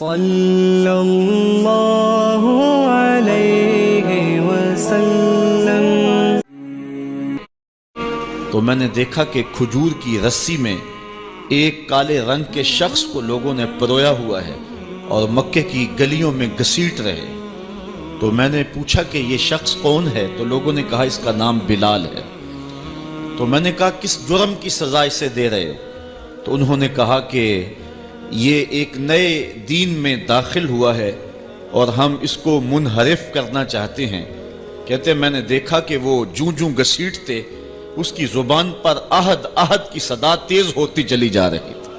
صلی اللہ علیہ وسلم۔ تو میں نے دیکھا کہ کھجور کی رسی میں ایک کالے رنگ کے شخص کو لوگوں نے پرویا ہوا ہے اور مکے کی گلیوں میں گھسیٹ رہے۔ تو میں نے پوچھا کہ یہ شخص کون ہے؟ تو لوگوں نے کہا اس کا نام بلال ہے۔ تو میں نے کہا کس جرم کی سزا اسے دے رہے ہو؟ تو انہوں نے کہا کہ یہ ایک نئے دین میں داخل ہوا ہے اور ہم اس کو منحرف کرنا چاہتے ہیں۔ کہتے میں نے دیکھا کہ وہ جوں جوں گھسیٹتے اس کی زبان پر احد احد کی صدا تیز ہوتی چلی جا رہی تھی۔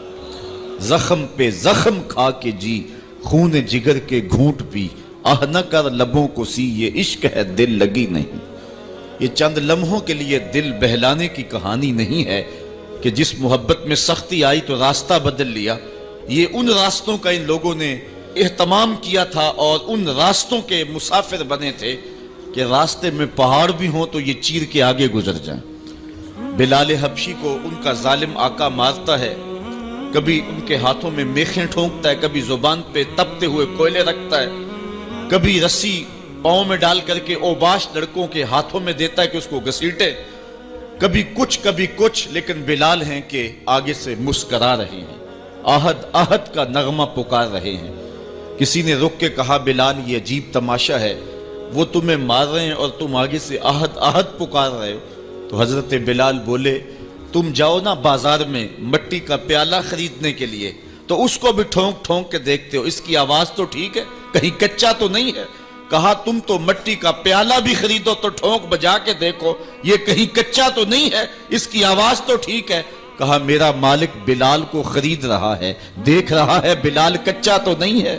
زخم پہ زخم کھا کے جی، خون جگر کے گھونٹ پی، آہ نہ کر لبوں کو سی، یہ عشق ہے دل لگی نہیں۔ یہ چند لمحوں کے لیے دل بہلانے کی کہانی نہیں ہے کہ جس محبت میں سختی آئی تو راستہ بدل لیا۔ یہ ان راستوں کا ان لوگوں نے اہتمام کیا تھا اور ان راستوں کے مسافر بنے تھے کہ راستے میں پہاڑ بھی ہوں تو یہ چیر کے آگے گزر جائیں۔ بلال حبشی کو ان کا ظالم آقا مارتا ہے، کبھی ان کے ہاتھوں میں میخیں ٹھونکتا ہے، کبھی زبان پہ تپتے ہوئے کوئلے رکھتا ہے، کبھی رسی پاؤں میں ڈال کر کے اوباش لڑکوں کے ہاتھوں میں دیتا ہے کہ اس کو گھسیٹے، کبھی کچھ، لیکن بلال ہیں کہ آگے سے مسکرا رہے ہیں، آہد آہد کا نغمہ پکار رہے ہیں۔ کسی نے رک کے کہا بلال یہ عجیب تماشا ہے، وہ تمہیں مار رہے ہیں اور تم آگے سے آہد آہد پکار رہے ہو۔ تو حضرت بلال بولے تم جاؤ نا بازار میں مٹی کا پیالہ خریدنے کے لیے تو اس کو بھی ٹھونک ٹھونک کے دیکھتے ہو، اس کی آواز تو ٹھیک ہے، کہیں کچا تو نہیں ہے؟ کہا تم تو مٹی کا پیالہ بھی خریدو تو ٹھونک بجا کے دیکھو، یہ کہیں کچا تو نہیں ہے، اس کی آواز تو ٹھیک ہے۔ کہا میرا مالک بلال کو خرید رہا ہے، دیکھ رہا ہے بلال کچا تو نہیں ہے،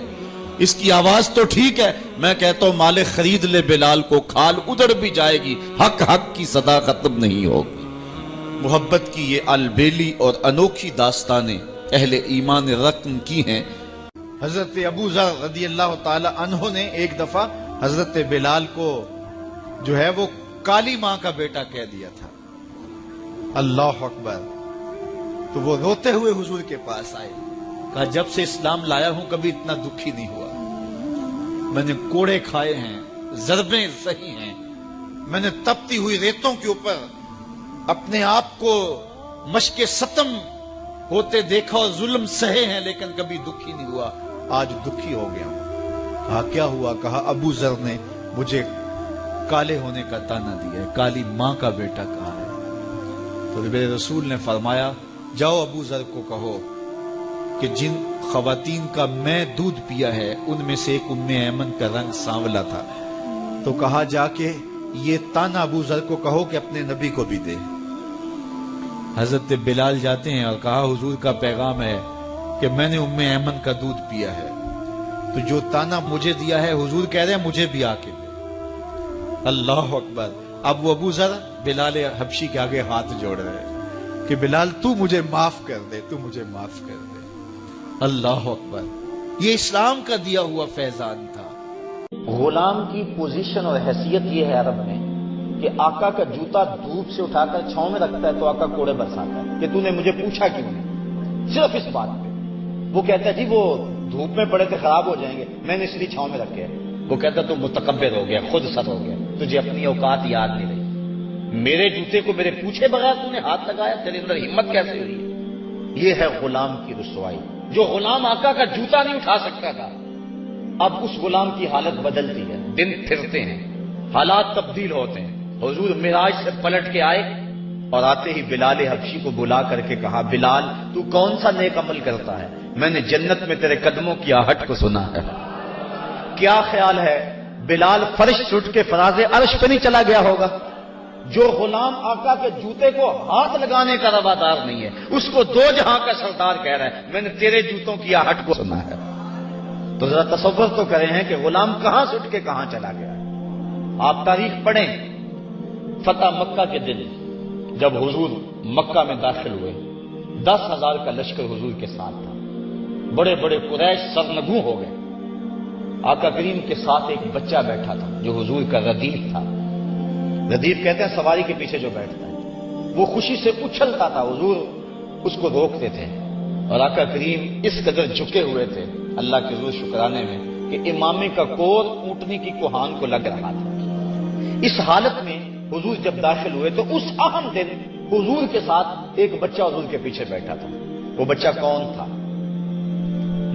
اس کی آواز تو ٹھیک ہے۔ میں کہتا ہوں مالک خرید لے بلال کو، کھال ادھر بھی جائے گی، حق حق کی صدا ختم نہیں ہوگی۔ محبت کی یہ البیلی اور انوکھی داستانیں اہل ایمان رقم کی ہیں۔ حضرت ابو ذر رضی اللہ تعالی عنہ نے ایک دفعہ حضرت بلال کو جو ہے وہ کالی ماں کا بیٹا کہہ دیا تھا۔ اللہ اکبر۔ تو وہ روتے ہوئے حضور کے پاس آئے، کہا جب سے اسلام لایا ہوں کبھی اتنا دکھی نہیں ہوا، میں نے کوڑے کھائے ہیں، ضربیں سہی ہیں، میں نے تپتی ہوئی ریتوں کے اوپر اپنے آپ کو مشق ستم ہوتے دیکھا اور ظلم سہے ہیں، لیکن کبھی دکھی نہیں ہوا، آج دکھی ہو گیا ہوں۔ کہا کیا ہوا؟ کہا ابو ذر نے مجھے کالے ہونے کا تانا دیا ہے، کالی ماں کا بیٹا کہا ہے۔ تو میرے رسول نے فرمایا جاؤ ابو ذر کو کہو کہ جن خواتین کا میں دودھ پیا ہے ان میں سے ایک ام ایمن کا رنگ سانولا تھا۔ تو کہا جا کے یہ تانا ابو ذر کو کہو کہ اپنے نبی کو بھی دے۔ حضرت بلال جاتے ہیں اور کہا حضور کا پیغام ہے کہ میں نے ام ایمن کا دودھ پیا ہے، تو جو تانا مجھے دیا ہے حضور کہہ رہے ہیں مجھے بھی آ کے دے۔ اللہ اکبر۔ اب وہ ابو ذر بلال حبشی کے آگے ہاتھ جوڑ رہے ہیں کہ بلال تو مجھے معاف کر دے، تو مجھے معاف کر دے۔ اللہ اکبر۔ یہ اسلام کا دیا ہوا فیضان تھا۔ غلام کی پوزیشن اور حیثیت یہ ہے عرب میں کہ آقا کا جوتا دھوپ سے اٹھا کر چھاؤں میں رکھتا ہے تو آقا کوڑے برساتا ہے کہ تو نے مجھے پوچھا کیوں نہیں، صرف اس بات پہ۔ وہ کہتا ہے جی وہ دھوپ میں پڑے تھے خراب ہو جائیں گے، میں نے اس لیے چھاؤں میں رکھے۔ وہ کہتا تو متکبر ہو گیا، خود سر ہو گیا، تجھے اپنی اوقات یاد نہیں رہی، میرے جوتے کو میرے پوچھے بغیر تم نے ہاتھ لگایا، تیرے اندر ہمت کیسے ہوئی ہے؟ یہ ہے غلام کی رسوائی۔ جو غلام آقا کا جوتا نہیں اٹھا سکتا تھا، اب اس غلام کی حالت بدلتی ہے، دن پھرتے ہیں، حالات تبدیل ہوتے ہیں۔ حضور معراج سے پلٹ کے آئے اور آتے ہی بلال حبشی کو بلا کر کے کہا بلال تو کون سا نیک عمل کرتا ہے؟ میں نے جنت میں تیرے قدموں کی آہٹ کو سنا ہے۔ کیا خیال ہے بلال فرش سے اٹھ کے فراز عرش پہ نہیں چلا گیا ہوگا؟ جو غلام آقا کے جوتے کو ہاتھ لگانے کا روادار نہیں ہے، اس کو دو جہاں کا سردار کہہ رہا ہے میں نے تیرے جوتوں کی آہٹ کو سنا ہے۔ تو ذرا تصور تو کریں ہیں کہ غلام کہاں سے اٹھ کے کہاں چلا گیا۔ آپ تاریخ پڑھیں، فتح مکہ کے دن جب حضور مکہ میں داخل ہوئے 10,000 کا لشکر حضور کے ساتھ تھا، بڑے بڑے قریش سرنگوں ہو گئے۔ آقا کریم کے ساتھ ایک بچہ بیٹھا تھا جو حضور کا ردیف تھا۔ ردیف کہتے ہیں سواری کے پیچھے جو بیٹھتا ہے، وہ خوشی سے اچھلتا تھا، حضور اس کو روکتے تھے، اور آقا کریم اس قدر جھکے ہوئے تھے اللہ کے حضور شکرانے میں کہ امامے کا کور اونٹنی کی کوہان کو لگ رہا تھا۔ اس حالت میں حضور جب داخل ہوئے تو اس اہم دن حضور کے ساتھ ایک بچہ حضور کے پیچھے بیٹھا تھا۔ وہ بچہ کون تھا؟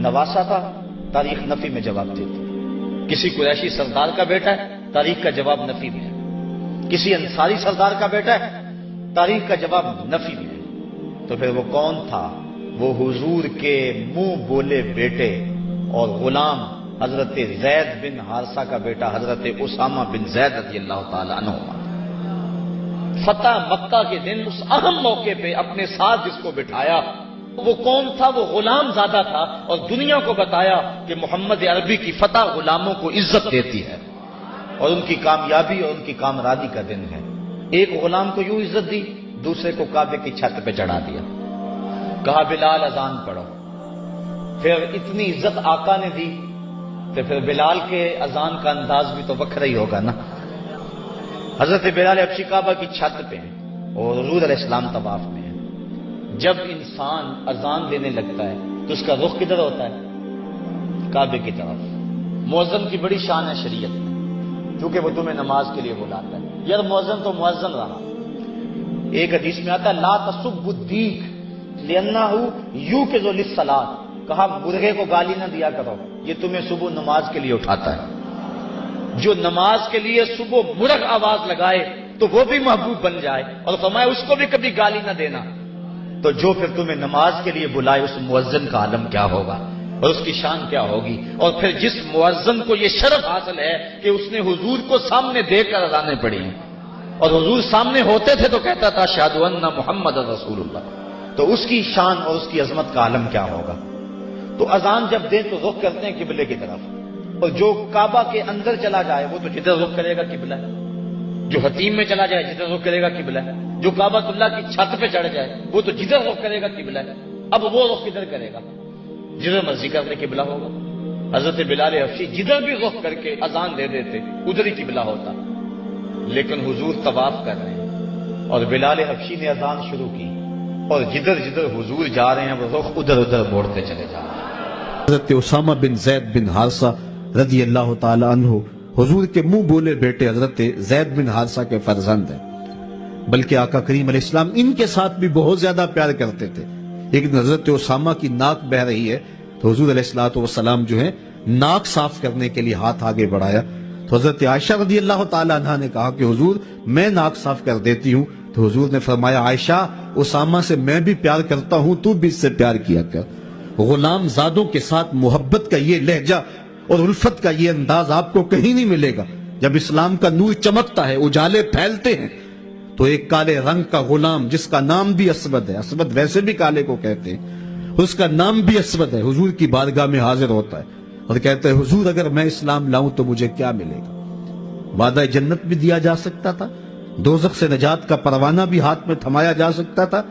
نواسا تھا، تاریخ نفی میں جواب دیتی۔ کسی قریشی سردار کا بیٹا ہے، تاریخ کا جواب نفی میں ہے۔ کسی انصاری سردار کا بیٹا ہے، تاریخ کا جواب نفی میں ہے۔ تو پھر وہ کون تھا؟ وہ حضور کے منہ بولے بیٹے اور غلام حضرت زید بن حارثہ کا بیٹا حضرت اسامہ بن زید رضی اللہ تعالی عنہ۔ فتح مکہ کے دن اس اہم موقع پہ اپنے ساتھ جس کو بٹھایا وہ کون تھا؟ وہ غلام زادہ تھا، اور دنیا کو بتایا کہ محمد عربی کی فتح غلاموں کو عزت دیتی ہے اور ان کی کامیابی اور ان کی کامرانی کا دن ہے۔ ایک غلام کو یوں عزت دی، دوسرے کو کعبے کی چھت پہ چڑھا دیا، کہا بلال اذان پڑھو۔ پھر اتنی عزت آقا نے دی تو پھر بلال کے اذان کا انداز بھی تو وکھرا ہی ہوگا نا۔ حضرت بلال حبشی کعبہ کی چھت پہ ہیں اور حضور علیہ السلام طواف میں ہیں۔ جب انسان اذان دینے لگتا ہے تو اس کا رخ کدھر ہوتا ہے؟ کعبے کی طرف۔ مؤذن کی بڑی شان ہے شریعت میں، کیونکہ وہ تمہیں نماز کے لیے بلاتا ہے۔ یار مؤذن تو مؤذن رہا۔ ایک حدیث میں آتا ہے لا تسبوا الدیک لأنہ یوقظ للصلاۃ، کہا مرغے کو گالی نہ دیا کرو، یہ تمہیں صبح نماز کے لیے اٹھاتا ہے۔ جو نماز کے لیے صبح مرغ آواز لگائے تو وہ بھی محبوب بن جائے، اور فرمایا اس کو بھی کبھی گالی نہ دینا۔ تو جو پھر تمہیں نماز کے لیے بلائے اس مؤذن کا عالم کیا ہوگا اور اس کی شان کیا ہوگی۔ اور پھر جس مؤذن کو یہ شرف حاصل ہے کہ اس نے حضور کو سامنے دیکھ کر اذانیں پڑھی ہیں، اور حضور سامنے ہوتے تھے تو کہتا تھا اشہد ان محمد رسول اللہ، تو اس کی شان اور اس کی عظمت کا عالم کیا ہوگا۔ تو اذان جب دیں تو رخ کرتے ہیں قبلے کی طرف، اور جو کعبہ کے اندر چلا جائے وہ تو جدھر رخ کرے گا قبلہ ہے، جو حتیم میں چلا جائے جدھر رخ کرے گا قبلہ ہے، جو کعبۃ اللہ کی چھت پہ چڑھ جائے وہ تو جدھر رخ کرے گا قبلہ ہے۔ اب وہ رخ کدھر کرے گا؟ جدھر مرضی کرنے قبلہ ہوگا۔ حضرت بلال حبشی جدھر بھی رخ کر کے اذان دے دیتے ادھر ہی قبلہ ہوتا، لیکن حضور طواف کر رہے ہیں اور بلال حبشی نے اذان شروع کی، اور جدھر جدھر حضور جا رہے ہیں وہ رخ ادھر ادھر موڑتے چلے جا رہے ہیں۔ حضرت اسامہ بن زید بن حارثہ رضی اللہ تعالی عنہ حضور کے منہ بولے بیٹے حضرت زید بن حارثہ کے فرزند ہیں، بلکہ آقا کریم علیہ السلام ان کے ساتھ بھی بہت زیادہ پیار کرتے تھے۔ لیکن حضرت اسامہ کی ناک بہ رہی ہے تو حضور علیہ السلام جو ہے ناک صاف کرنے کے لیے ہاتھ آگے بڑھایا، تو حضرت عائشہ رضی اللہ تعالی عنہ نے کہا کہ حضور میں ناک صاف کر دیتی ہوں، تو حضور نے فرمایا عائشہ اسامہ سے میں بھی پیار کرتا ہوں، تو بھی اس سے پیار کیا کر۔ غلام زادوں کے ساتھ محبت کا یہ لہجہ اور الفت کا یہ انداز آپ کو کہیں نہیں ملے گا۔ جب اسلام کا نور چمکتا ہے، اجالے پھیلتے ہیں، تو ایک کالے رنگ کا غلام جس کا نام بھی اسود ہے، اسود ویسے بھی کالے کو کہتے ہیں، اس کا نام بھی اسود ہے، حضور کی بارگاہ میں حاضر ہوتا ہے اور کہتا ہے حضور اگر میں اسلام لاؤں تو مجھے کیا ملے گا؟ وعدہ جنت بھی دیا جا سکتا تھا، دوزخ سے نجات کا پروانہ بھی ہاتھ میں تھمایا جا سکتا تھا،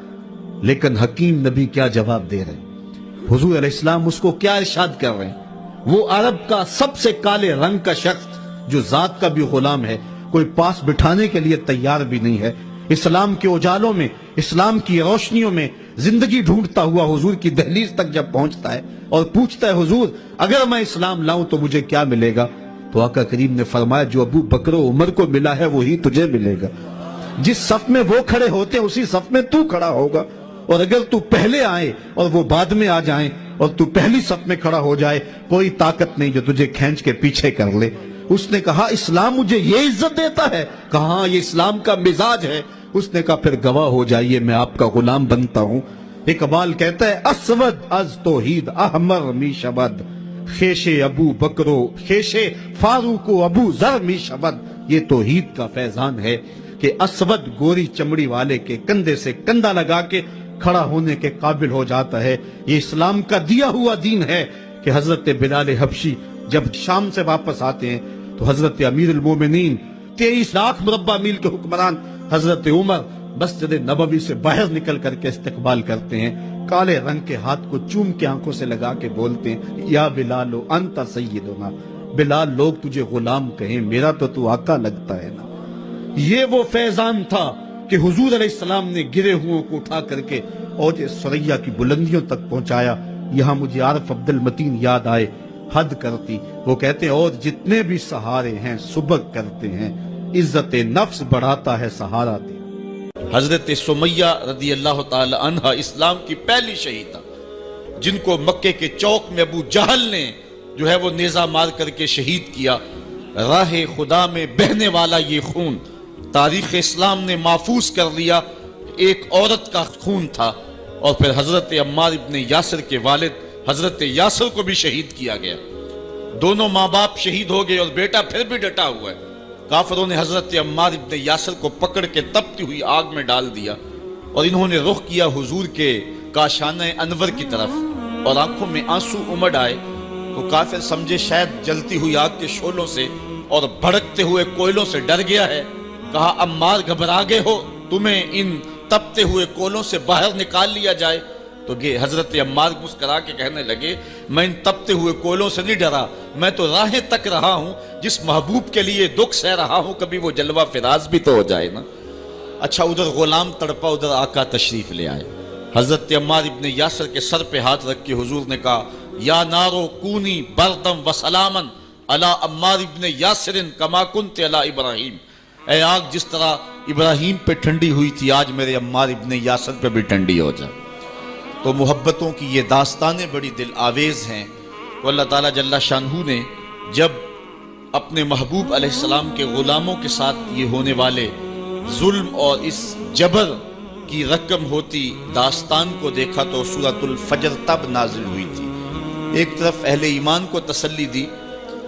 لیکن حکیم نبی کیا جواب دے رہے ہیں؟ حضور علیہ السلام اس کو کیا ارشاد کر رہے ہیں؟ وہ عرب کا سب سے کالے رنگ کا شخص جو ذات کا بھی غلام ہے، کوئی پاس بٹھانے کے لیے تیار بھی نہیں ہے، اسلام کے اجالوں میں، اسلام کی روشنیوں میں زندگی ڈھونڈتا ہوا حضور کی دہلیز تک جب پہنچتا ہے اور پوچھتا ہے حضور اگر میں اسلام لاؤں تو مجھے کیا ملے گا؟ تو آقا کریم نے فرمایا جو ابو بکر و عمر کو ملا ہے وہی تجھے ملے گا۔ جس صف میں وہ کھڑے ہوتے ہیں اسی صف میں تو کھڑا ہوگا، اور اگر تو پہلے آئے اور وہ بعد میں آ جائیں اور تو پہلی صف میں کھڑا ہو جائے، کوئی طاقت نہیں جو تجھے کھینچ کے پیچھے کر لے۔ اس نے کہا اسلام مجھے یہ عزت دیتا ہے؟ کہا ہاں یہ اسلام کا مزاج ہے۔ اس نے کہا پھر گواہ ہو جائیے میں آپ کا غلام بنتا ہوں۔ اقبال کہتا ہے اسود از توحید احمر می شبد، خیش ابو بکرو خیش فاروق و ابو ذر می شبد۔ یہ توحید کا فیضان ہے کہ اسود گوری چمڑی والے کے کندھے سے کندھا لگا کے کھڑا ہونے کے قابل ہو جاتا ہے۔ یہ اسلام کا دیا ہوا دین ہے کہ حضرت بلال حبشی جب شام سے واپس آتے ہیں تو حضرت امیر المومنین 23 لاکھ مربع میل کے حکمران حضرت عمر مسجد نبوی سے باہر نکل کر کے استقبال کرتے ہیں، کالے رنگ کے ہاتھ کو چوم کے آنکھوں سے لگا کے بولتے ہیں یا بلال انت سیدنا، بلال لوگ تجھے غلام کہیں، میرا تو آقا لگتا ہے نا۔ یہ وہ فیضان تھا کہ حضور علیہ السلام نے گرے ہوئوں کو اٹھا کر کے اوج ثریا کی بلندیوں تک پہنچایا، یہاں مجھے عارف عبد المتین یاد آئے، حد کرتی، وہ کہتے ہیں اور جتنے بھی سہارے ہیں سبق کرتے ہیں، عزت نفس بڑھاتا ہے سہارا دے۔ حضرت سمیہ رضی اللہ تعالی عنہ اسلام کی پہلی شہیدہ، جن کو مکے کے چوک میں ابو جہل نے جو ہے وہ نیزہ مار کر کے شہید کیا۔ راہ خدا میں بہنے والا یہ خون تاریخ اسلام نے محفوظ کر لیا، ایک عورت کا خون تھا۔ اور پھر حضرت عمار ابن یاسر کے والد حضرت یاسر کو بھی شہید کیا گیا، دونوں ماں باپ شہید ہو گئے اور بیٹا پھر بھی ڈٹا ہوا ہے۔ کافروں نے حضرت عمار ابن یاسر کو پکڑ کے تپتی ہوئی آگ میں ڈال دیا اور انہوں نے رخ کیا حضور کے کاشانہ انور کی طرف، اور آنکھوں میں آنسو امڑ آئے تو کافر سمجھے شاید جلتی ہوئی آگ کے شعلوں سے اور بھڑکتے ہوئے کوئلوں سے ڈر گیا ہے۔ کہا عمار گھبرا گئے ہو، تمہیں ان تپتے ہوئے کوئلوں سے باہر نکال لیا جائے؟ تو حضرت عمار مسکرا کے کہنے لگے میں ان تپتے ہوئے کوئلوں سے نہیں ڈرا، میں تو راہیں تک رہا ہوں، جس محبوب کے لیے دکھ سہ رہا ہوں کبھی وہ جلوہ فراز بھی تو ہو جائے نا۔ اچھا ادھر غلام تڑپا، ادھر آقا تشریف لے آئے۔ حضرت عمار ابن یاسر کے سر پہ ہاتھ رکھ کے حضور نے کہا یا نارو کونی بردم و سلامن علی عمار ابن یاسر کما کنت علی ابراہیم، اے آگ جس طرح ابراہیم پہ ٹھنڈی ہوئی تھی آج میرے عمار ابن یاسر پہ بھی ٹھنڈی ہو جائے۔ تو محبتوں کی یہ داستانیں بڑی دل آویز ہیں۔ تو اللہ تعالیٰ جل شانہ نے جب اپنے محبوب علیہ السلام کے غلاموں کے ساتھ یہ ہونے والے ظلم اور اس جبر کی رقم ہوتی داستان کو دیکھا تو سورۃ الفجر تب نازل ہوئی تھی۔ ایک طرف اہل ایمان کو تسلی دی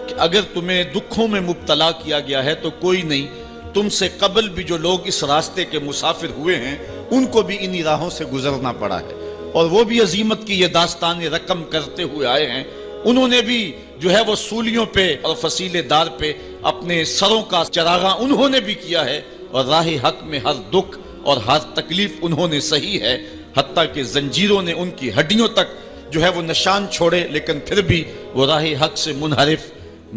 کہ اگر تمہیں دکھوں میں مبتلا کیا گیا ہے تو کوئی نہیں، تم سے قبل بھی جو لوگ اس راستے کے مسافر ہوئے ہیں ان کو بھی انہی راہوں سے گزرنا پڑا ہے، اور وہ بھی عظیمت کی یہ داستان رقم کرتے ہوئے آئے ہیں۔ انہوں نے بھی جو ہے وہ سولیوں پہ اور فصیلے دار پہ اپنے سروں کا چراغاں انہوں نے بھی کیا ہے، اور راہ حق میں ہر دکھ اور ہر تکلیف انہوں نے سہی ہے، حتیٰ کہ زنجیروں نے ان کی ہڈیوں تک جو ہے وہ نشان چھوڑے، لیکن پھر بھی وہ راہ حق سے منحرف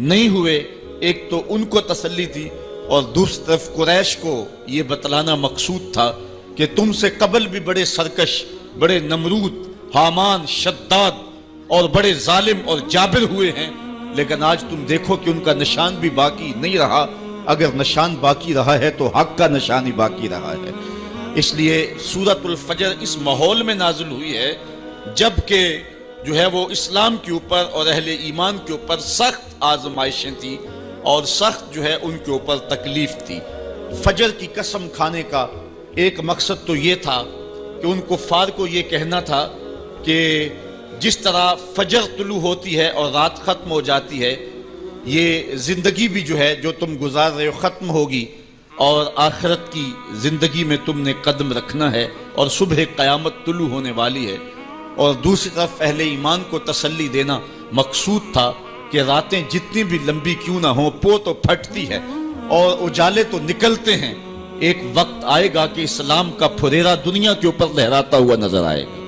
نہیں ہوئے۔ ایک تو ان کو تسلی تھی، اور دوسری طرف قریش کو یہ بتلانا مقصود تھا کہ تم سے قبل بھی بڑے سرکش، بڑے نمرود، حامان، شداد اور بڑے ظالم اور جابر ہوئے ہیں، لیکن آج تم دیکھو کہ ان کا نشان بھی باقی نہیں رہا۔ اگر نشان باقی رہا ہے تو حق کا نشان ہی باقی رہا ہے۔ اس لیے سورۃ الفجر اس ماحول میں نازل ہوئی ہے جب کہ جو ہے وہ اسلام کے اوپر اور اہل ایمان کے اوپر سخت آزمائشیں تھیں اور سخت جو ہے ان کے اوپر تکلیف تھی۔ فجر کی قسم کھانے کا ایک مقصد تو یہ تھا کہ ان کفار کو یہ کہنا تھا کہ جس طرح فجر طلوع ہوتی ہے اور رات ختم ہو جاتی ہے، یہ زندگی بھی جو ہے جو تم گزار رہے ہو ختم ہوگی، اور آخرت کی زندگی میں تم نے قدم رکھنا ہے، اور صبح قیامت طلوع ہونے والی ہے۔ اور دوسری طرف اہل ایمان کو تسلی دینا مقصود تھا کہ راتیں جتنی بھی لمبی کیوں نہ ہوں، پو تو پھٹتی ہے اور اجالے تو نکلتے ہیں، ایک وقت آئے گا کہ اسلام کا پھریرا دنیا کے اوپر لہراتا ہوا نظر آئے گا۔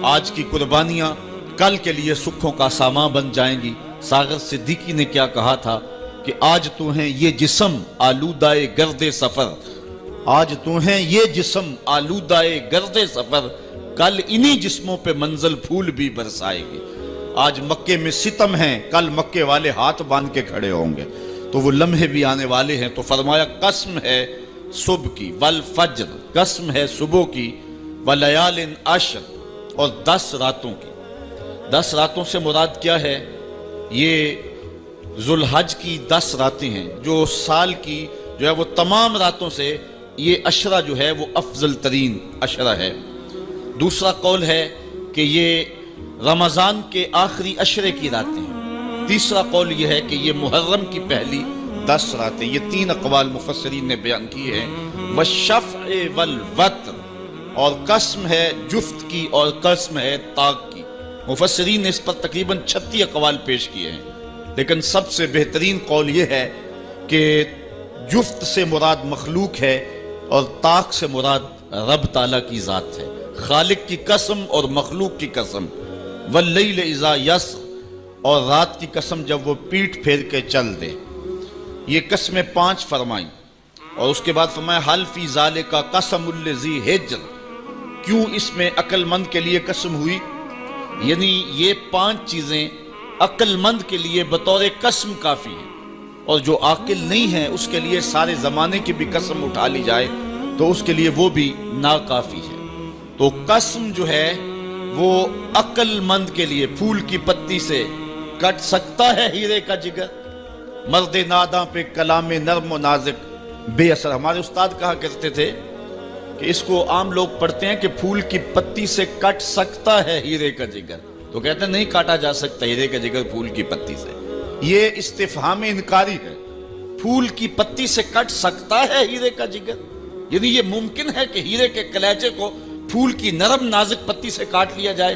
آج کی قربانیاں کل کے لیے سکھوں کا سامان بن جائیں گی۔ ساغر صدیقی نے کیا کہا تھا کہ آج تو ہیں یہ جسم آلودائے گرد سفر، آج تو ہیں یہ جسم آلودائے گرد سفر، کل انہی جسموں پہ منزل پھول بھی برسائے گی۔ آج مکے میں ستم ہیں، کل مکے والے ہاتھ باندھ کے کھڑے ہوں گے، تو وہ لمحے بھی آنے والے ہیں۔ تو فرمایا قسم ہے صبح کی والفجر، قسم ہے صبح کی، ولیال عشر، اور 10 راتوں کی۔ 10 راتوں سے مراد کیا ہے؟ یہ ذوالحج کی 10 راتیں ہیں، جو سال کی جو ہے وہ تمام راتوں سے یہ عشرہ جو ہے وہ افضل ترین عشرہ ہے۔ دوسرا قول ہے کہ یہ رمضان کے آخری عشرے کی راتیں ہیں۔ تیسرا قول یہ ہے کہ یہ محرم کی پہلی 10 راتیں۔ یہ 3 اقوال مفسرین نے بیان کی ہیں۔ والشفع والوتر، اور قسم ہے جفت کی اور قسم ہے طاق کی۔ مفسرین نے اس پر تقریباً 36 اقوال پیش کیے ہیں، لیکن سب سے بہترین قول یہ ہے کہ جفت سے مراد مخلوق ہے اور طاق سے مراد رب تعالیٰ کی ذات ہے۔ خالق کی قسم اور مخلوق کی قسم۔ واللیل اذا یسر، اور رات کی قسم جب وہ پیٹ پھیر کے چل دے۔ یہ قسمیں 5 فرمائیں، اور اس کے بعد فرمایا حل فی ذالک قسم الذی ہجر، کیوں اس میں عقل مند کے لیے قسم ہوئی؟ یعنی یہ 5 چیزیں عقل مند کے لیے بطور قسم کافی ہیں، اور جو عاقل نہیں ہے اس کے لیے سارے زمانے کی بھی قسم اٹھا لی جائے تو اس کے لیے وہ بھی ناکافی ہے۔ تو قسم جو ہے وہ عقل مند کے لیے پھول کی پتی سے کٹ سکتا ہے ہیرے کا جگر، مرد ناداں پہ کلام نرم و نازک بے اثر۔ ہمارے استاد کہا کرتے تھے کہ اس کو عام لوگ پڑھتے ہیں کہ پھول کی پتی سے کٹ سکتا ہے ہیرے کا جگر، تو کہتے ہیں نہیں کاٹا جا سکتا ہیرے کا جگر پھول کی پتی سے۔ یہ استفہام انکاری ہے، پھول کی پتی سے کٹ سکتا ہے ہیرے کا جگر، یعنی یہ ممکن ہے کہ ہیرے کے کلیجے کو پھول کی نرم نازک پتی سے کاٹ لیا جائے،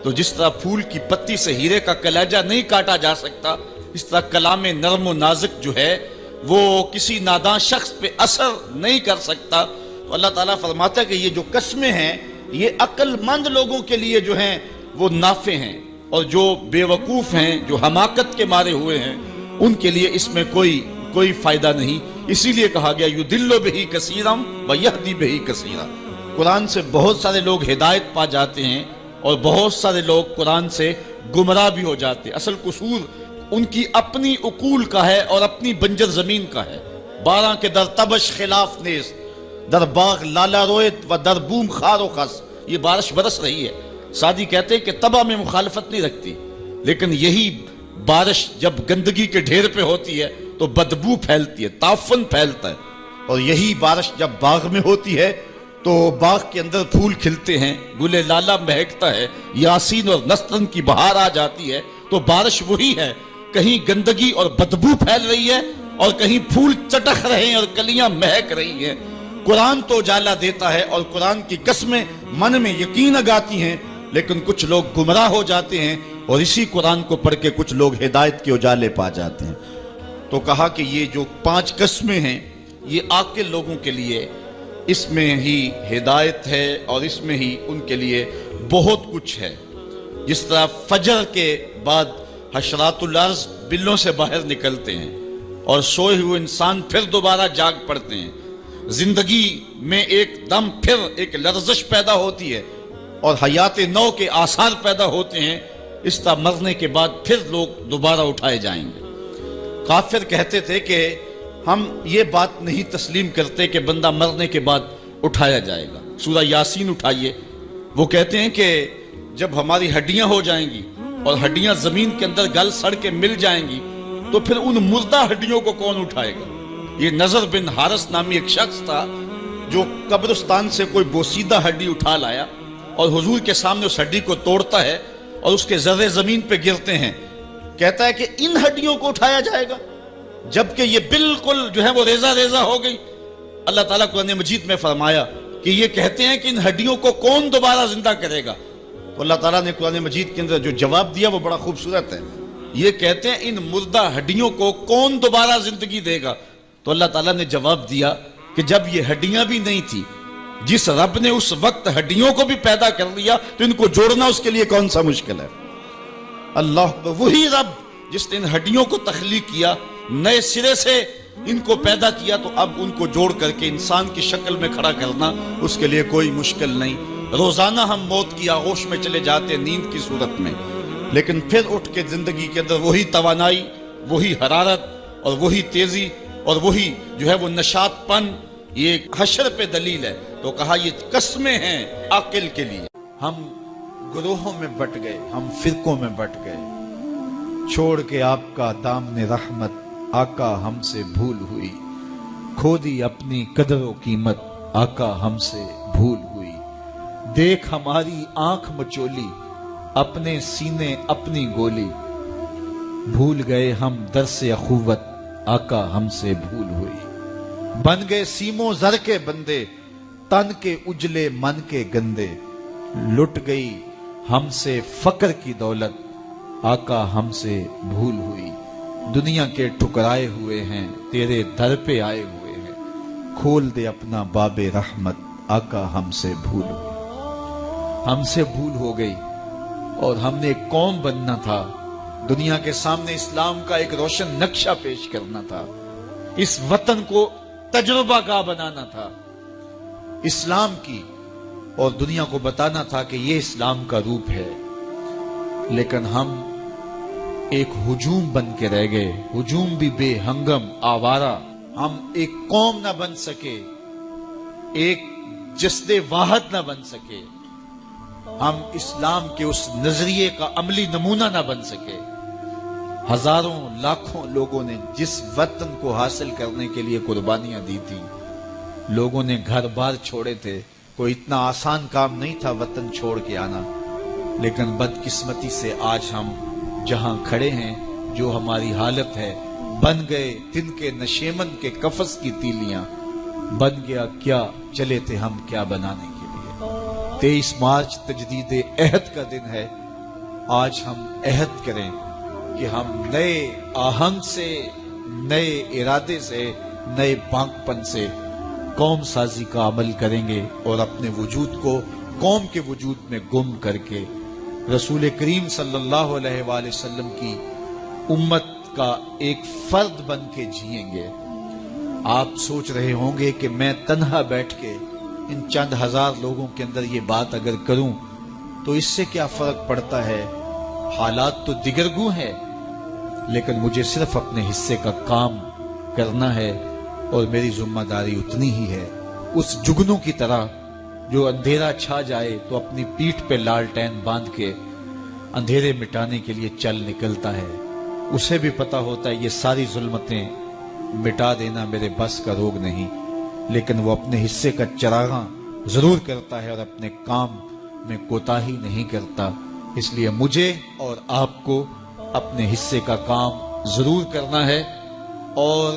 تو جس طرح پھول کی پتی سے ہیرے کا کلیجہ نہیں کاٹا جا سکتا، اس طرح کلام نرم و نازک جو ہے وہ کسی ناداں شخص پہ اثر نہیں کر سکتا۔ تو اللہ تعالیٰ فرماتا ہے کہ یہ جو قسمیں ہیں یہ عقل مند لوگوں کے لیے جو ہیں وہ نافع ہیں، اور جو بے وقوف ہیں، جو حماقت کے مارے ہوئے ہیں، ان کے لیے اس میں کوئی فائدہ نہیں۔ اسی لیے کہا گیا یُضِلُّ بِهِ کثیرا وَیَہْدِی بِهِ کثیرا۔ قرآن سے بہت سارے لوگ ہدایت پا جاتے ہیں اور بہت سارے لوگ قرآن سے گمراہ بھی ہو جاتے ہیں۔ اصل قصور ان کی اپنی عقول کا ہے اور اپنی بنجر زمین کا ہے۔ 12 کے در تبش خلاف نیست، در باغ لالا رویت و در بوم خار و خس۔ یہ بارش برس رہی ہے، سعدی کہتے ہیں کہ تباہ میں مخالفت نہیں رکھتی، لیکن یہی بارش جب گندگی کے ڈھیر پہ ہوتی ہے تو بدبو پھیلتی ہے، تعفن پھیلتا ہے، اور یہی بارش جب باغ میں ہوتی ہے تو باغ کے اندر پھول کھلتے ہیں، گل لالا مہکتا ہے، یاسین اور نسترن کی بہار آ جاتی ہے۔ تو بارش وہی ہے، کہیں گندگی اور بدبو پھیل رہی ہے اور کہیں پھول چٹخ رہے ہیں اور کلیاں مہک رہی ہیں۔ قرآن تو اجالا دیتا ہے اور قرآن کی قسمیں من میں یقین اگاتی ہیں، لیکن کچھ لوگ گمراہ ہو جاتے ہیں اور اسی قرآن کو پڑھ کے کچھ لوگ ہدایت کے اجالے پا جاتے ہیں۔ تو کہا کہ یہ جو 5 قسمیں ہیں یہ عاقل لوگوں کے لیے اس میں ہی ہدایت ہے اور اس میں ہی ان کے لیے بہت کچھ ہے۔ جس طرح فجر کے بعد حشرات الارض بلوں سے باہر نکلتے ہیں اور سوئے ہوئے انسان پھر دوبارہ جاگ پڑتے ہیں، زندگی میں ایک دم پھر ایک لرزش پیدا ہوتی ہے اور حیات نو کے آثار پیدا ہوتے ہیں، اس طرح مرنے کے بعد پھر لوگ دوبارہ اٹھائے جائیں گے۔ کافر کہتے تھے کہ ہم یہ بات نہیں تسلیم کرتے کہ بندہ مرنے کے بعد اٹھایا جائے گا۔ سورہ یاسین اٹھائیے، وہ کہتے ہیں کہ جب ہماری ہڈیاں ہو جائیں گی اور ہڈیاں زمین کے اندر گل سڑ کے مل جائیں گی تو پھر ان مردہ ہڈیوں کو کون اٹھائے گا؟ یہ نضر بن حارث نامی ایک شخص تھا جو قبرستان سے کوئی بوسیدہ ہڈی اٹھا لایا اور حضور کے سامنے اس ہڈی کو توڑتا ہے اور اس کے ذرے زمین پہ گرتے ہیں، کہتا ہے کہ ان ہڈیوں کو اٹھایا جائے گا جبکہ یہ بالکل جو ہے وہ ریزہ ریزہ ہو گئی۔ اللہ تعالیٰ قرآن مجید میں فرمایا کہ یہ کہتے ہیں کہ ان ہڈیوں کو کون دوبارہ زندہ کرے گا؟ تو اللہ تعالیٰ نے قرآن مجید کے اندر جو جواب دیا وہ بڑا خوبصورت ہے۔ یہ کہتے ہیں ان مردہ ہڈیوں کو کون دوبارہ زندگی دے گا؟ تو اللہ تعالیٰ نے جواب دیا کہ جب یہ ہڈیاں بھی نہیں تھی، جس رب نے اس وقت ہڈیوں کو بھی پیدا کر لیا تو ان کو جوڑنا اس کے لیے کون سا مشکل ہے؟ اللہ وہی رب جس نے ان ہڈیوں کو تخلیق کیا، نئے سرے سے ان کو پیدا کیا، تو اب ان کو جوڑ کر کے انسان کی شکل میں کھڑا کرنا اس کے لیے کوئی مشکل نہیں۔ روزانہ ہم موت کی آغوش میں چلے جاتے نیند کی صورت میں، لیکن پھر اٹھ کے زندگی کے اندر وہی توانائی، وہی حرارت اور وہی تیزی اور وہی جو ہے وہ نشاط پن، یہ حشر پہ دلیل ہے۔ تو کہا یہ قسمیں ہیں عاقل کے لیے۔ ہم گروہوں میں بٹ گئے، ہم فرقوں میں بٹ گئے، چھوڑ کے آپ کا دامن رحمت آقا ہم سے بھول ہوئی، کھو دی اپنی قدر و قیمت آقا ہم سے بھول ہوئی، دیکھ ہماری آنکھ مچولی اپنے سینے اپنی گولی، بھول گئے ہم درس اخوت آقا ہم سے بھول ہوئی، بن گئے سیموں زر کے بندے تن کے اجلے من کے گندے، لٹ گئی ہم سے فقر کی دولت آقا ہم سے بھول ہوئی، دنیا کے ٹھکرائے ہوئے ہیں تیرے در پہ آئے ہوئے ہیں، کھول دے اپنا باب رحمت آقا ہم سے بھول ہوئی۔ ہم سے بھول ہو گئی اور ہم نے ایک قوم بننا تھا، دنیا کے سامنے اسلام کا ایک روشن نقشہ پیش کرنا تھا، اس وطن کو تجربہ گاہ بنانا تھا اسلام کی، اور دنیا کو بتانا تھا کہ یہ اسلام کا روپ ہے۔ لیکن ہم ایک ہجوم بن کے رہ گئے، ہجوم بھی بے ہنگم آوارہ. ہم ایک قوم نہ بن سکے، ایک جسد واحد نہ بن سکے، ہم اسلام کے اس نظریے کا عملی نمونہ نہ بن سکے. ہزاروں لاکھوں لوگوں نے جس وطن کو حاصل کرنے کے لیے قربانیاں دی تھی، لوگوں نے گھر بار چھوڑے تھے. کوئی اتنا آسان کام نہیں تھا وطن چھوڑ کے آنا، لیکن بدقسمتی سے آج ہم جہاں کھڑے ہیں، جو ہماری حالت ہے، بن گئے تن کے نشیمن کے قفس کی تیلیاں. بن گیا کیا، چلے تھے ہم کیا بنانے کے لیے. 23 مارچ تجدید عہد کا دن ہے. آج ہم عہد کریں کہ ہم نئے آہنگ سے، نئے ارادے سے، نئے بانک پن سے قوم سازی کا عمل کریں گے، اور اپنے وجود کو قوم کے وجود میں گم کر کے رسول کریم صلی اللہ علیہ وآلہ وسلم کی امت کا ایک فرد بن کے جئیں گے. آپ سوچ رہے ہوں گے کہ میں تنہا بیٹھ کے ان چند ہزار لوگوں کے اندر یہ بات اگر کروں تو اس سے کیا فرق پڑتا ہے، حالات تو دیگرگوں ہے، لیکن مجھے صرف اپنے حصے کا کام کرنا ہے، اور میری ذمہ داری اتنی ہی ہے. اس جگنوں کی طرح جو اندھیرا چھا جائے تو اپنی پیٹھ پہ لالٹین باندھ کے اندھیرے مٹانے کے لیے چل نکلتا ہے. اسے بھی پتا ہوتا ہے یہ ساری ظلمتیں مٹا دینا میرے بس کا روگ نہیں، لیکن وہ اپنے حصے کا چراغاں ضرور کرتا ہے اور اپنے کام میں کوتاہی نہیں کرتا. اس لیے مجھے اور آپ کو اپنے حصے کا کام ضرور کرنا ہے، اور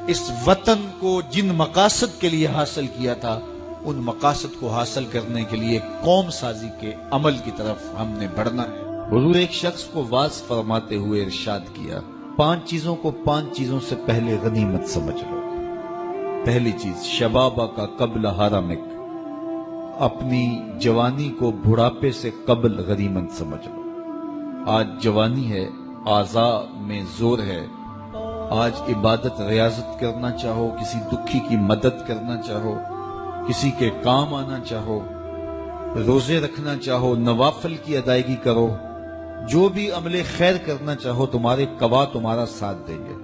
اس وطن کو جن مقاصد کے لیے حاصل کیا تھا، ان مقاصد کو حاصل کرنے کے لیے قوم سازی کے عمل کی طرف ہم نے بڑھنا ہے. حضور ایک شخص کو واعظ فرماتے ہوئے ارشاد کیا، 5 چیزوں کو 5 چیزوں سے پہلے غنیمت سمجھ لو. پہلی چیز، شبابہ کا قبل حرمک، اپنی جوانی کو بڑھاپے سے قبل غنیمت سمجھ لو. آج جوانی ہے، اعضاء میں زور ہے. آج عبادت ریاضت کرنا چاہو، کسی دکھی کی مدد کرنا چاہو، کسی کے کام آنا چاہو، روزے رکھنا چاہو، نوافل کی ادائیگی کرو، جو بھی عمل خیر کرنا چاہو، تمہارے قوا تمہارا ساتھ دیں گے.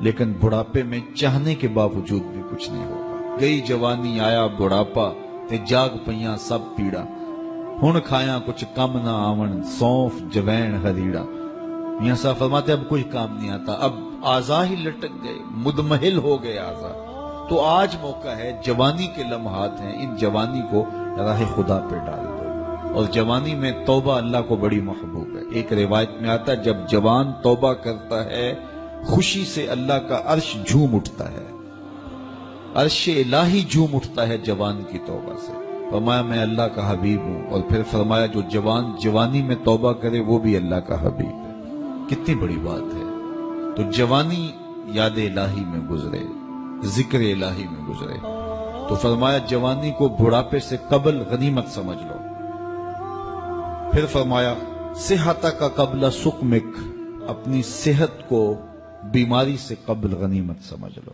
لیکن بڑھاپے میں چاہنے کے باوجود بھی کچھ نہیں ہوگا. گئی جوانی آیا بڑھاپا، تے جاگ پئیاں سب پیڑا. ہن کھایاں کچھ کم نہ آون، سونف جوین ہریڑا. میاں صاحب فرماتے اب کوئی کام نہیں آتا، اب اعضاء ہی لٹک گئے، مدمحل ہو گئے اعضاء. تو آج موقع ہے، جوانی کے لمحات ہیں، ان جوانی کو راہ خدا پہ ڈال دو. اور جوانی میں توبہ اللہ کو بڑی محبوب ہے. ایک روایت میں آتا ہے جب جوان توبہ کرتا ہے، خوشی سے اللہ کا عرش جھوم اٹھتا ہے، عرش الہی جھوم اٹھتا ہے جوان کی توبہ سے. فرمایا میں اللہ کا حبیب ہوں، اور پھر فرمایا جو جوان جوانی میں توبہ کرے وہ بھی اللہ کا حبیب ہے. کتنی بڑی بات ہے. تو جوانی یاد الہی میں گزرے، ذکر الہی میں گزرے. تو فرمایا جوانی کو بڑھاپے سے قبل غنیمت سمجھ لو. پھر فرمایا صحت کا قبل سقمک، اپنی صحت کو بیماری سے قبل غنیمت سمجھ لو.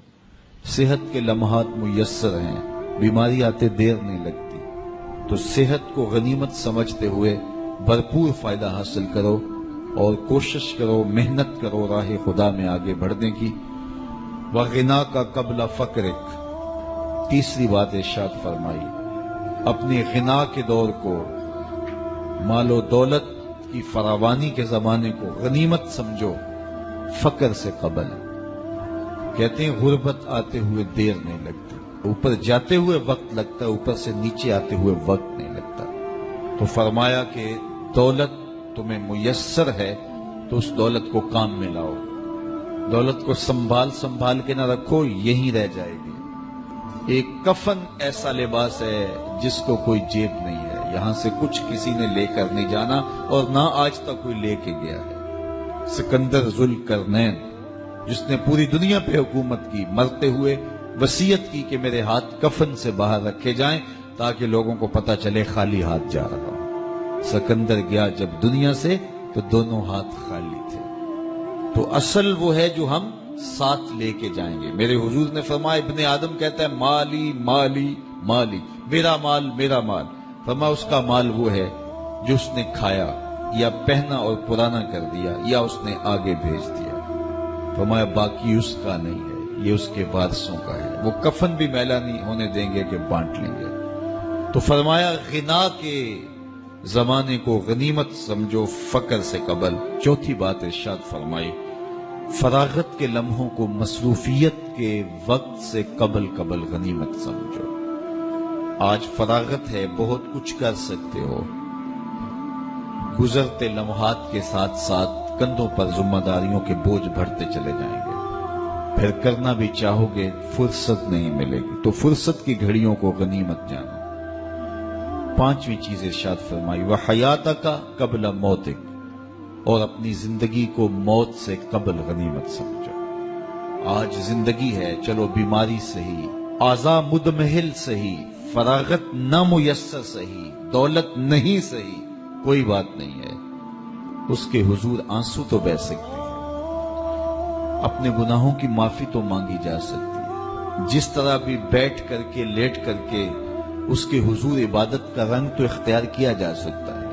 صحت کے لمحات میسر ہیں، بیماری آتے دیر نہیں لگتی. تو صحت کو غنیمت سمجھتے ہوئے بھرپور فائدہ حاصل کرو، اور کوشش کرو، محنت کرو راہ خدا میں آگے بڑھنے کی. وغنا کا قبل فقرک، تیسری بات ارشاد فرمائی، اپنے غنا کے دور کو، مال و دولت کی فراوانی کے زمانے کو غنیمت سمجھو فقر سے قبل. کہتے ہیں غربت آتے ہوئے دیر نہیں لگتی، اوپر جاتے ہوئے وقت لگتا ہے، اوپر سے نیچے آتے ہوئے وقت نہیں لگتا. تو فرمایا کہ دولت تمہیں میسر ہے تو اس دولت کو کام میں لاؤ. دولت کو سنبھال کے نہ رکھو، یہیں رہ جائے گی. ایک کفن ایسا لباس ہے جس کو کوئی جیب نہیں ہے، یہاں سے کچھ کسی نے لے کر نہیں جانا، اور نہ آج تک کوئی لے کے گیا ہے. سکندر ذوالقرنین جس نے پوری دنیا پہ حکومت کی، مرتے ہوئے وصیت کی کہ میرے ہاتھ کفن سے باہر رکھے جائیں تاکہ لوگوں کو پتہ چلے خالی ہاتھ جا رہا ہوں. سکندر گیا جب دنیا سے تو دونوں ہاتھ خالی تھے. تو اصل وہ ہے جو ہم ساتھ لے کے جائیں گے. میرے حضور نے فرمایا، ابن آدم کہتا ہے مالی مالی مالی، میرا مال میرا مال. فرمایا اس کا مال وہ ہے جو اس نے کھایا، یا پہنا اور پرانا کر دیا یا اس نے آگے بھیج دیا۔ فرمایا باقی اس کا نہیں ہے، یہ اس کے وارثوں کا ہے، وہ کفن بھی میلا نہیں ہونے دیں گے کہ بانٹ لیں گے۔ تو فرمایا غنا کے زمانے کو غنیمت سمجھو فقر سے قبل۔ چوتھی بات ارشاد فرمائی فراغت کے لمحوں کو مصروفیت کے وقت سے قبل غنیمت سمجھو۔ آج فراغت ہے، بہت کچھ کر سکتے ہو، گزرتے لمحات کے ساتھ ساتھ کندھوں پر ذمہ داریوں کے بوجھ بڑھتے چلے جائیں گے، پھر کرنا بھی چاہو گے فرصت نہیں ملے گی، تو فرصت کی گھڑیوں کو غنیمت جانو۔ پانچویں چیز ارشاد فرمائی وحیاتک قبل موتک، اور اپنی زندگی کو موت سے قبل غنیمت سمجھو۔ آج زندگی ہے، چلو بیماری صحیح، اعضاء مدمحل صحیح، فراغت نامیسر صحیح، دولت نہیں صحیح، کوئی بات نہیں ہے، اس کے حضور آنسو تو بہہ سکتے ہیں، اپنے گناہوں کی معافی تو مانگی جا سکتی ہے، جس طرح بھی بیٹھ کر کے لیٹ کر کے اس کے حضور عبادت کا رنگ تو اختیار کیا جا سکتا ہے۔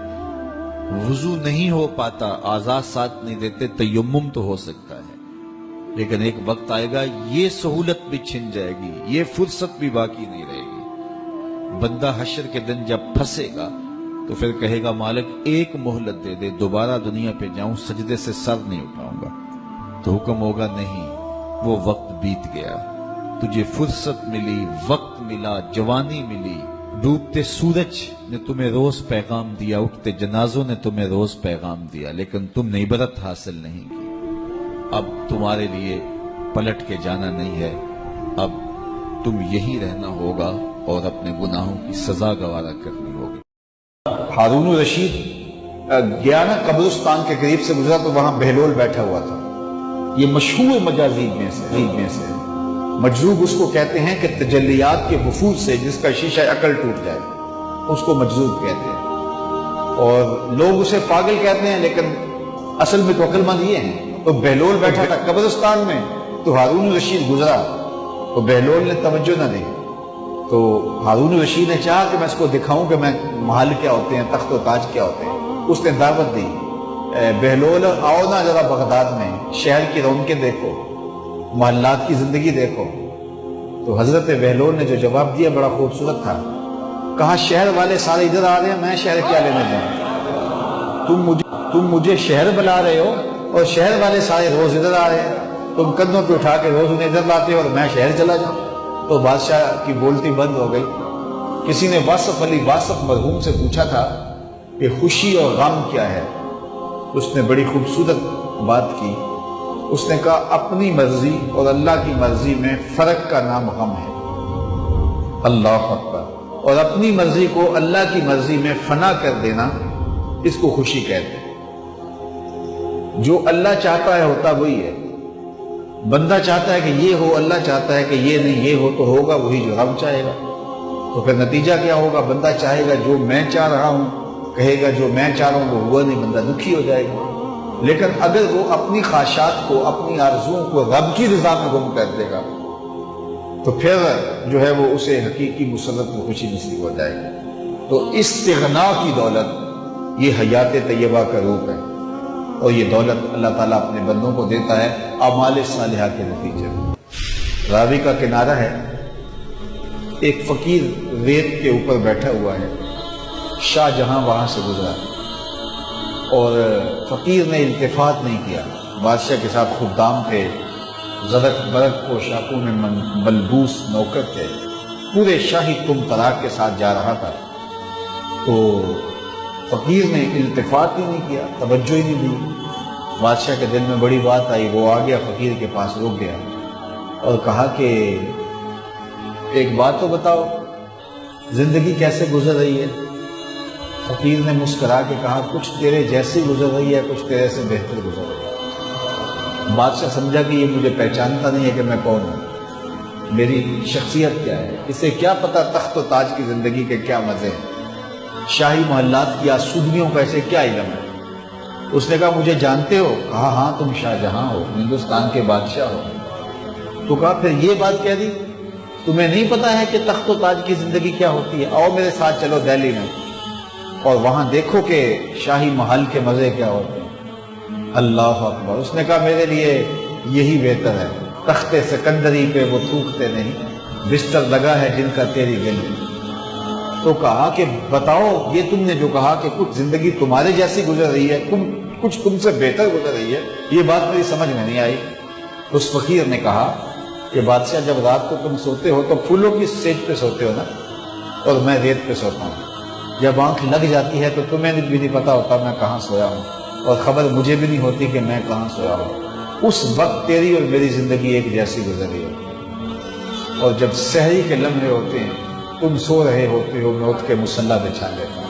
وضو نہیں ہو پاتا، اعضاء ساتھ نہیں دیتے، تیمم تو ہو سکتا ہے، لیکن ایک وقت آئے گا یہ سہولت بھی چھن جائے گی، یہ فرصت بھی باقی نہیں رہے گی۔ بندہ حشر کے دن جب پھنسے گا تو پھر کہے گا مالک ایک مہلت دے دے، دوبارہ دنیا پہ جاؤں، سجدے سے سر نہیں اٹھاؤں گا، تو حکم ہوگا نہیں، وہ وقت بیت گیا، تجھے فرصت ملی، وقت ملا، جوانی ملی، ڈوبتے سورج نے تمہیں روز پیغام دیا، اٹھتے جنازوں نے تمہیں روز پیغام دیا، لیکن تم نے عبرت حاصل نہیں کی۔ اب تمہارے لیے پلٹ کے جانا نہیں ہے، اب تم یہی رہنا ہوگا اور اپنے گناہوں کی سزا گوارا کرنی ہوگی۔ ہارون رشید گیا نا قبرستان کے قریب سے گزرا تو وہاں بہلول بیٹھا ہوا تھا، یہ مشہور مجازیب میں سے مجذوب اس کو کہتے ہیں کہ تجلیات کے وفود سے جس کا شیشہ عقل ٹوٹ جائے اس کو مجذوب کہتے ہیں، اور لوگ اسے پاگل کہتے ہیں لیکن اصل میں تو عقل مند یہ ہیں۔ تو بہلول بیٹھا تھا قبرستان میں، تو ہارون رشید گزرا تو بہلول نے توجہ نہ دی، تو ہارون رشید نے چاہا کہ میں اس کو دکھاؤں کہ میں محل کیا ہوتے ہیں، تخت و تاج کیا ہوتے ہیں۔ اس نے دعوت دی، بہلول آؤ نا ذرا بغداد میں، شہر کی رونقیں دیکھو، محلات کی زندگی دیکھو۔ تو حضرت بہلول نے جو جواب دیا بڑا خوبصورت تھا، کہا شہر والے سارے ادھر آ رہے ہیں، میں شہر کیا لینے جاؤں؟ تم مجھے شہر بلا رہے ہو اور شہر والے سارے روز ادھر آ رہے ہیں، تم کندھوں پہ اٹھا کے روز انہیں ادھر لاتے ہو اور میں شہر چلا جاؤں۔ تو بادشاہ کی بولتی بند ہو گئی۔ کسی نے واصف علی واصف مرحوم سے پوچھا تھا کہ خوشی اور غم کیا ہے، اس نے بڑی خوبصورت بات کی، اس نے کہا اپنی مرضی اور اللہ کی مرضی میں فرق کا نام غم ہے، اللہ اکبر، اور اپنی مرضی کو اللہ کی مرضی میں فنا کر دینا اس کو خوشی کہتے ہیں۔ جو اللہ چاہتا ہے ہوتا وہی ہے، بندہ چاہتا ہے کہ یہ ہو، اللہ چاہتا ہے کہ یہ نہیں، یہ ہو تو ہوگا وہی جو رب چاہے گا۔ تو پھر نتیجہ کیا ہوگا؟ بندہ چاہے گا جو میں چاہ رہا ہوں، کہے گا جو میں چاہ رہا ہوں وہ ہوا نہیں، بندہ دکھی ہو جائے گا۔ لیکن اگر وہ اپنی خواہشات کو، اپنی آرزوؤں کو رب کی رضا میں گم کر دے گا تو پھر جو ہے وہ اسے حقیقی مسرت میں خوشی نصیب ہو جائے گی۔ تو استغنا کی دولت یہ حیات طیبہ کا روپ ہے، اور یہ دولت اللہ تعالیٰ اپنے بندوں کو دیتا ہے اعمال صالحہ کے نتیجے میں۔ راوی کا کنارہ ہے، ایک فقیر ریت کے اوپر بیٹھا ہوا ہے، شاہ جہاں وہاں سے گزرا اور فقیر نے التفات نہیں کیا۔ بادشاہ کے ساتھ خدام تھے، زرق برق پوشاکوں میں ملبوس نوکر تھے، پورے شاہی تم طراق کے ساتھ جا رہا تھا، تو فقیر نے التفات ہی نہیں کیا، توجہ ہی نہیں دی۔ بادشاہ کے دل میں بڑی بات آئی، وہ آ گیا فقیر کے پاس، رک گیا اور کہا کہ ایک بات تو بتاؤ، زندگی کیسے گزر رہی ہے؟ فقیر نے مسکرا کے کہا کچھ تیرے جیسی گزر رہی ہے، کچھ تیرے سے بہتر گزر رہی ہے۔ بادشاہ سمجھا کہ یہ مجھے پہچانتا نہیں ہے کہ میں کون ہوں، میری شخصیت کیا ہے، اسے کیا پتا تخت و تاج کی زندگی کے کیا مزے ہیں، شاہی محلات کی آسودگیوں کا اسے کیا علم ہے۔ اس نے کہا مجھے جانتے ہو؟ کہا ہاں تم شاہ جہاں ہو، ہندوستان کے بادشاہ ہو۔ تو کہا پھر یہ بات کہہ دی، تمہیں نہیں پتا ہے کہ تخت و تاج کی زندگی کیا ہوتی ہے؟ آؤ میرے ساتھ چلو دہلی میں۔ اور وہاں دیکھو کہ شاہی محل کے مزے کیا ہوتے ہیں۔ اللہ اکبر۔ اس نے کہا میرے لیے یہی بہتر ہے، تخت سکندری پہ وہ تھوکتے نہیں، بستر لگا ہے جن کا تیری گلی۔ تو کہا کہ بتاؤ، یہ تم نے جو کہا کہ کچھ زندگی تمہارے جیسی گزر رہی ہے، کچھ تم سے بہتر گزر رہی ہے، یہ بات میری سمجھ میں نہیں آئی۔ اس فقیر نے کہا کہ بادشاہ جب رات کو تم سوتے ہو تو پھولوں کی سیج پہ سوتے ہو نا، اور میں ریت پہ سوتا ہوں۔ جب آنکھ لگ جاتی ہے تو تمہیں بھی نہیں پتا ہوتا میں کہاں سویا ہوں، اور خبر مجھے بھی نہیں ہوتی کہ میں کہاں سویا ہوں۔ اس وقت تیری اور میری زندگی ایک جیسی گزر رہی ہے، اور جب سحری کے لمحے ہوتے ہیں تم سو رہے ہوتے ہو، میں اٹھ کے مصلی بچھا لیتا ہوں،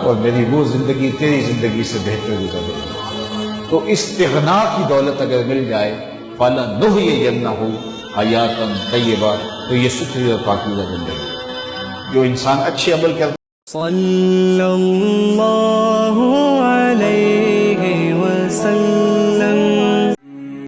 اور میری وہ زندگی تیری زندگی سے بہتر گزر رہی ہے۔ تو استغنا کی دولت اگر مل جائے فَلَنُحْيِيَنَّهُ حَيَاةً طَيِّبَةً، تو یہ ستھری اور پاکیزہ زندگی جو انسان اچھے عمل کرتا صلی اللہ علیہ وسلم